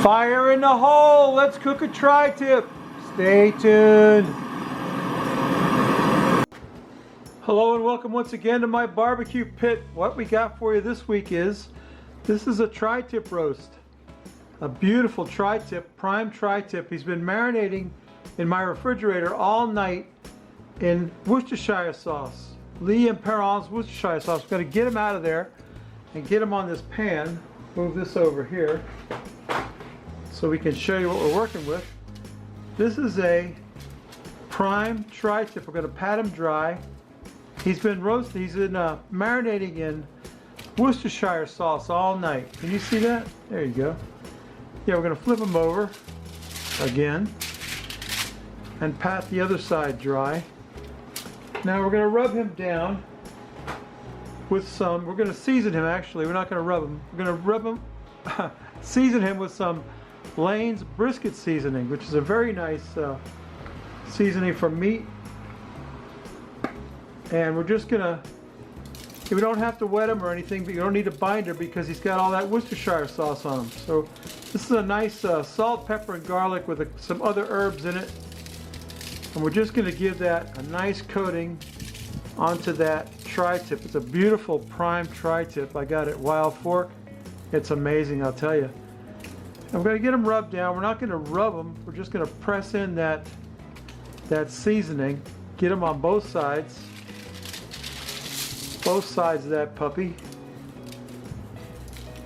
Fire in the hole! Let's cook a tri-tip! Stay tuned! Hello and welcome once again to my barbecue pit. What we got for you this week is, this is a tri-tip roast. A beautiful tri-tip, prime tri-tip. He's been marinating in my refrigerator all night in Worcestershire sauce. Lee and Perron's Worcestershire sauce. I'm going to get him out of there and get him on this pan. Move this over here so we can show you what we're working with. This is a prime tri-tip. We're going to pat him dry. He's been roasted. He's been marinating in Worcestershire sauce all night. Can you see that? There you go. Yeah, we're going to flip him over again and pat the other side dry. Now we're going to rub him down with some, we're going to season him actually. We're not going to rub him. We're going to rub him, season him with some Lane's brisket seasoning, which is a very nice seasoning for meat. And we're just going to, we don't have to wet him or anything, but you don't need a binder because he's got all that Worcestershire sauce on him. So this is a nice salt, pepper, and garlic with some other herbs in it. And we're just going to give that a nice coating onto that tri-tip. It's a beautiful prime tri-tip. I got it Wild Fork. It's amazing, I'll tell you. And we're going to get them rubbed down. We're not going to rub them. We're just going to press in that seasoning. Get them on both sides. Both sides of that puppy.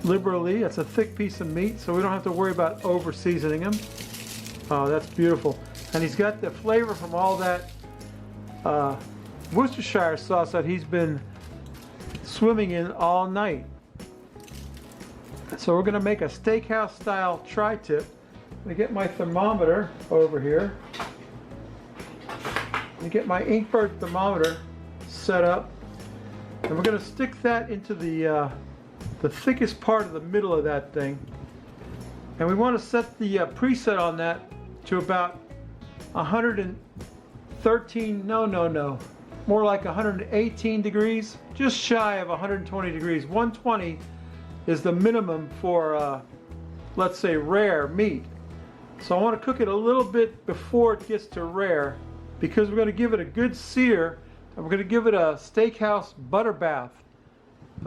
Liberally. It's a thick piece of meat, so we don't have to worry about over seasoning them. Oh, that's beautiful. And he's got the flavor from all that Worcestershire sauce that he's been swimming in all night. So we're going to make a steakhouse style tri-tip. Let me get my thermometer over here. Let me get my Inkbird thermometer set up. And we're going to stick that into the thickest part of the middle of that thing. And we want to set the preset on that to about 113, no, more like 118 degrees, just shy of 120 degrees. 120 is the minimum for, let's say, rare meat. So I want to cook it a little bit before it gets to rare because we're going to give it a good sear and we're going to give it a steakhouse butter bath.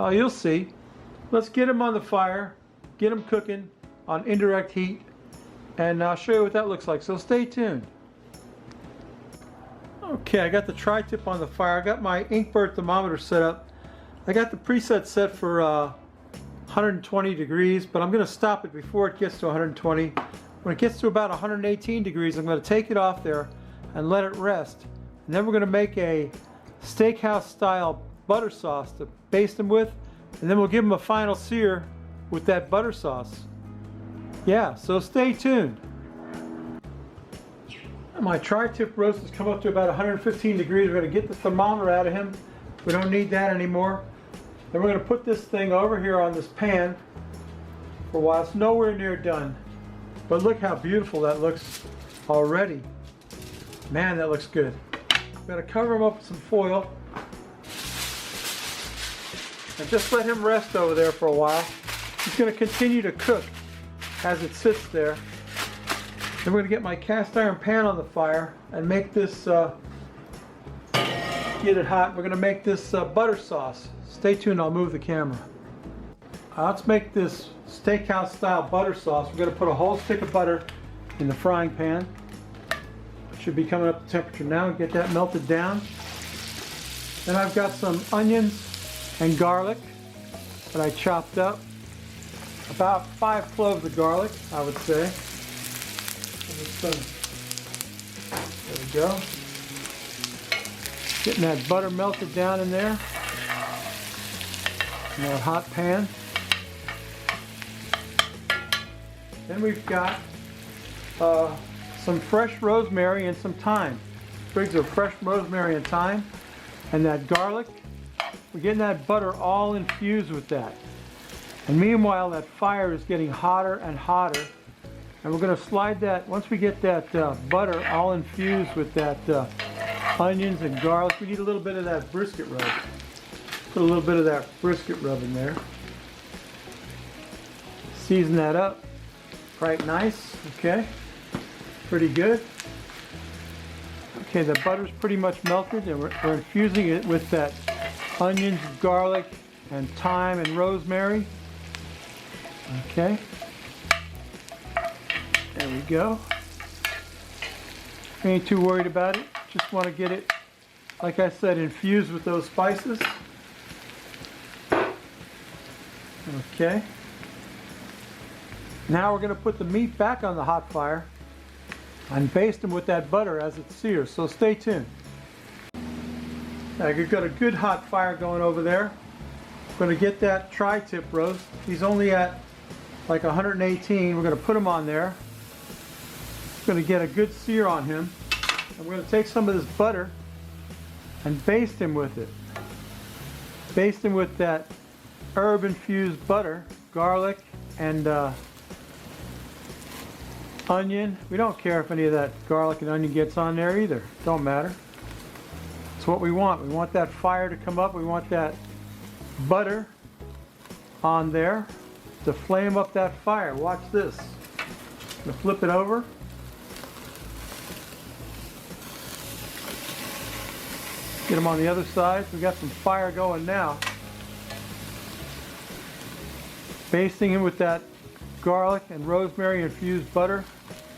Oh, you'll see. Let's get them on the fire, get them cooking on indirect heat, and I'll show you what that looks like. So stay tuned. Okay, I got the tri-tip on the fire. I got my Inkbird thermometer set up. I got the preset set for 120 degrees, but I'm going to stop it before it gets to 120. When it gets to about 118 degrees, I'm going to take it off there and let it rest. And then we're going to make a steakhouse style butter sauce to baste them with, and then we'll give them a final sear with that butter sauce. Yeah, so stay tuned. My tri-tip roast has come up to about 115 degrees. We're going to get the thermometer out of him. We don't need that anymore. Then we're going to put this thing over here on this pan for a while. It's nowhere near done. But look how beautiful that looks already. Man, that looks good. I'm going to cover him up with some foil. And just let him rest over there for a while. He's going to continue to cook as it sits there. Then we're going to get my cast iron pan on the fire and make this, get it hot. We're going to make this butter sauce. Stay tuned, I'll move the camera. Let's make this steakhouse style butter sauce. We're going to put a whole stick of butter in the frying pan. It should be coming up to temperature now. Get that melted down. Then I've got some onions and garlic that I chopped up. About 5 cloves of garlic, I would say. There we go. Getting that butter melted down in there. In that hot pan. Then we've got some fresh rosemary and some thyme. Sprigs of fresh rosemary and thyme. And that garlic. We're getting that butter all infused with that. And meanwhile, that fire is getting hotter and hotter. And we're going to slide that, once we get that butter all infused with that onions and garlic, we need a little bit of that brisket rub. Put a little bit of that brisket rub in there. Season that up. right nice. Okay, pretty good. Okay, the butter's pretty much melted, and we're infusing it with that onions, garlic, and thyme and rosemary. Okay, there we go. Ain't too worried about it. Just want to get it, like I said, infused with those spices. Okay. Now we're going to put the meat back on the hot fire and baste them with that butter as it sears. So stay tuned. We've got a good hot fire going over there. We're going to get that tri-tip roast. He's only at like 118. We're going to put him on there. We're going to get a good sear on him. And we're going to take some of this butter and baste him with it. Baste him with that herb infused butter, garlic, and onion. We don't care if any of that garlic and onion gets on there either. Don't matter. It's what we want. We want that fire to come up. We want that butter on there to flame up that fire. Watch this. I'm going to flip it over. Get them on the other side. We got some fire going now. Basting him with that garlic and rosemary infused butter,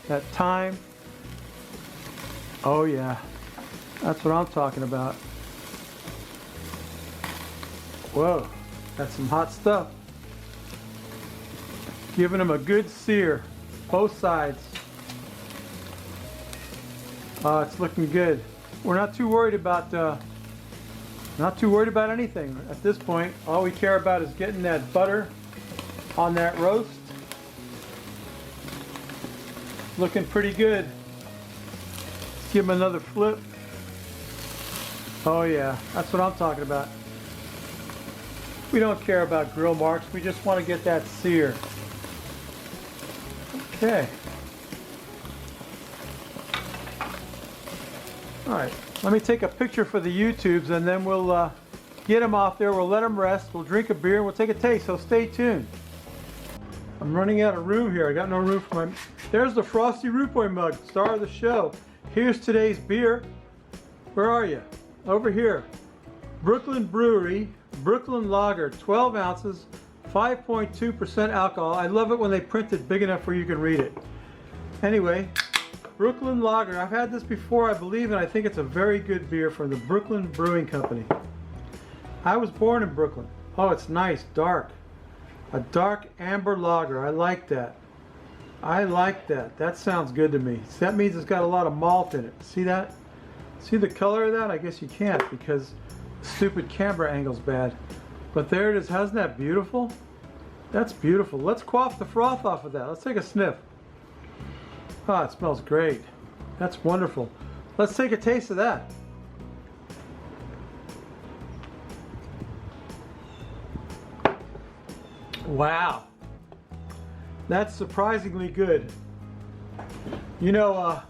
that thyme. Oh yeah, that's what I'm talking about. Whoa, that's some hot stuff. Giving them a good sear, both sides. It's looking good. We're not too worried about anything at this point. All we care about is getting that butter on that roast. Looking pretty good. Let's give them another flip. Oh yeah, that's what I'm talking about. We don't care about grill marks. We just want to get that sear. Okay. All right, let me take a picture for the YouTubes and then we'll get them off there. We'll let them rest. We'll drink a beer and we'll take a taste, so stay tuned. I'm running out of room here. I got no room for my... There's the Frosty Root Boy mug, star of the show. Here's today's beer. Where are you? Over here. Brooklyn Brewery, Brooklyn Lager, 12 ounces, 5.2% alcohol. I love it when they print it big enough where you can read it. Anyway, Brooklyn Lager. I've had this before, I believe, and I think it's a very good beer from the Brooklyn Brewing Company. I was born in Brooklyn. Oh, it's nice, dark. A dark amber lager. I like that. I like that. That sounds good to me. So that means it's got a lot of malt in it. See that? See the color of that? I guess you can't because the stupid camera angle's bad. But there it is. Isn't that beautiful? That's beautiful. Let's quaff the froth off of that. Let's take a sniff. Ah, it smells great. That's wonderful. Let's take a taste of that. Wow. That's surprisingly good. You know,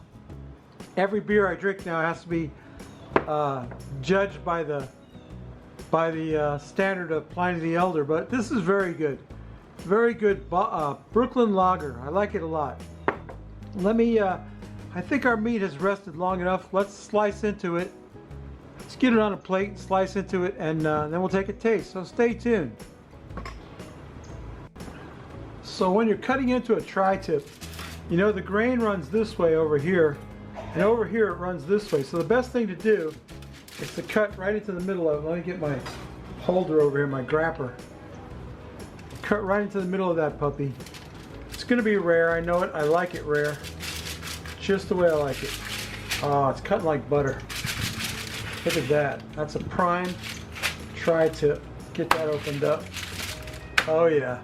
every beer I drink now has to be judged by the standard of Pliny the Elder, but this is very good. Very good Brooklyn Lager. I like it a lot. Let me, I think our meat has rested long enough. Let's slice into it. Let's get it on a plate, slice into it, and then we'll take a taste. So stay tuned. So when you're cutting into a tri-tip, you know the grain runs this way over here, and over here it runs this way. So the best thing to do is to cut right into the middle of it. Let me get my holder over here, my grapper. Cut right into the middle of that puppy. It's going to be rare, I know it. I like it rare. Just the way I like it. Oh, it's cutting like butter. Look at that. That's a prime tri-tip. Get that opened up. Oh yeah.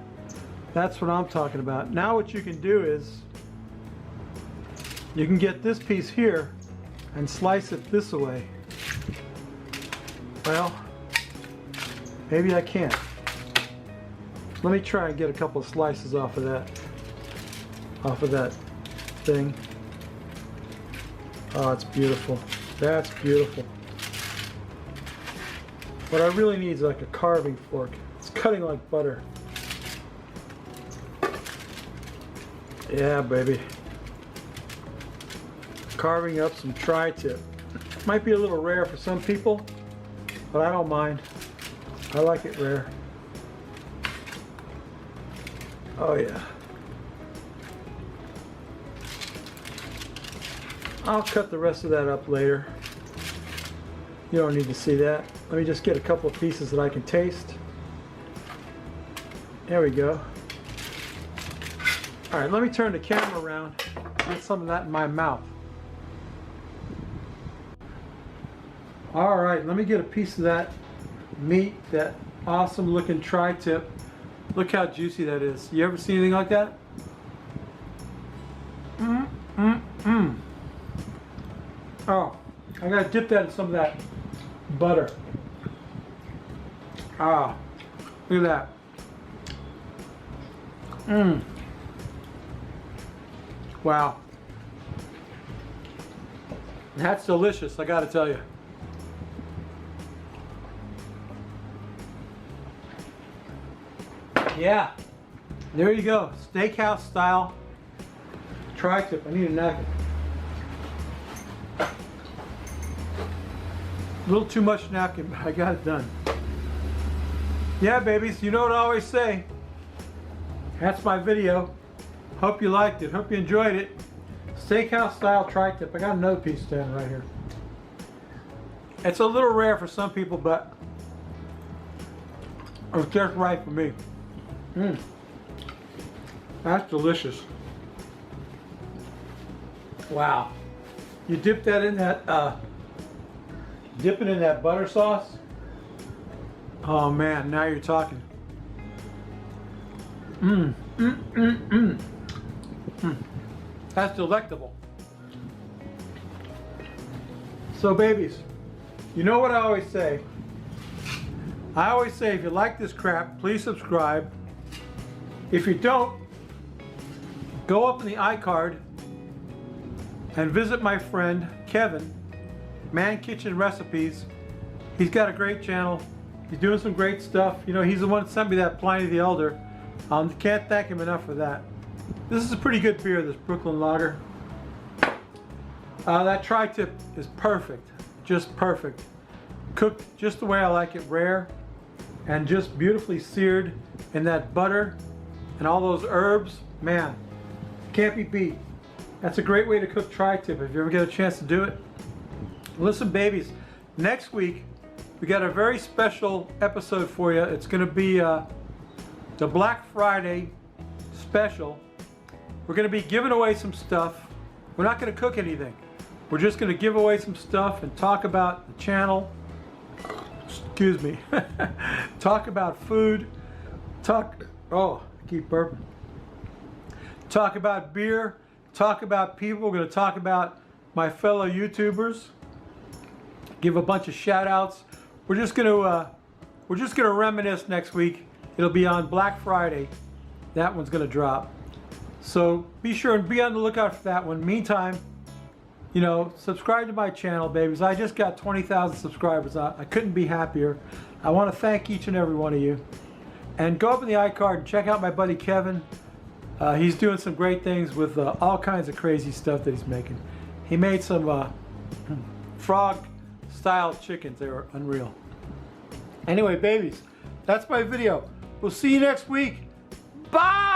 That's what I'm talking about. Now what you can do is you can get this piece here and slice it this way. Well, maybe I can't. Let me try and get a couple of slices off of that thing. Oh, it's beautiful. That's beautiful. What I really need is like a carving fork. It's cutting like butter. Yeah, baby. Carving up some tri-tip. Might be a little rare for some people, but I don't mind. I like it rare. Oh yeah. I'll cut the rest of that up later. You don't need to see that. Let me just get a couple of pieces that I can taste. There we go. All right, let me turn the camera around. Get some of that in my mouth. All right, let me get a piece of that meat, that awesome looking tri-tip. Look how juicy that is. You ever see anything like that? Oh, I gotta dip that in some of that butter. Ah, look at that. Wow. That's delicious, I gotta tell you. Yeah, there you go. Steakhouse style tri-tip. I need a napkin. A little too much napkin, but I got it done. Yeah, babies, you know what I always say. That's my video. Hope you liked it. Hope you enjoyed it. Steakhouse style tri-tip. I got another piece standing right here. It's a little rare for some people, but it's just right for me. That's delicious. Wow. You dip that in that, dip it in that butter sauce. Oh man, now you're talking. That's delectable. So babies, you know what I always say? I always say, if you like this crap, please subscribe. If you don't, go up in the iCard and visit my friend Kevin, Man Kitchen Recipes. He's got a great channel. He's doing some great stuff. You know, he's the one that sent me that Pliny the Elder. Can't thank him enough for that. This is a pretty good beer, this Brooklyn Lager. That tri-tip is perfect, just perfect. Cooked just the way I like it, rare, and just beautifully seared in that butter and all those herbs. Man, can't be beat. That's a great way to cook tri-tip if you ever get a chance to do it. Listen, babies, next week we got a very special episode for you. It's going to be the Black Friday special. We're going to be giving away some stuff. We're not going to cook anything. We're just going to give away some stuff and talk about the channel. Excuse me. Talk about food. Oh, I keep burping. Talk about beer. Talk about people. We're going to talk about my fellow YouTubers. Give a bunch of shout outs. We're just going to reminisce next week. It'll be on Black Friday. That one's going to drop. So be sure and be on the lookout for that one. Meantime, you know, subscribe to my channel, babies. I just got 20,000 subscribers. I couldn't be happier. I want to thank each and every one of you. And go up in the iCard and check out my buddy Kevin. He's doing some great things with all kinds of crazy stuff that he's making. He made some frog-style chickens. They were unreal. Anyway, babies, that's my video. We'll see you next week. Bye!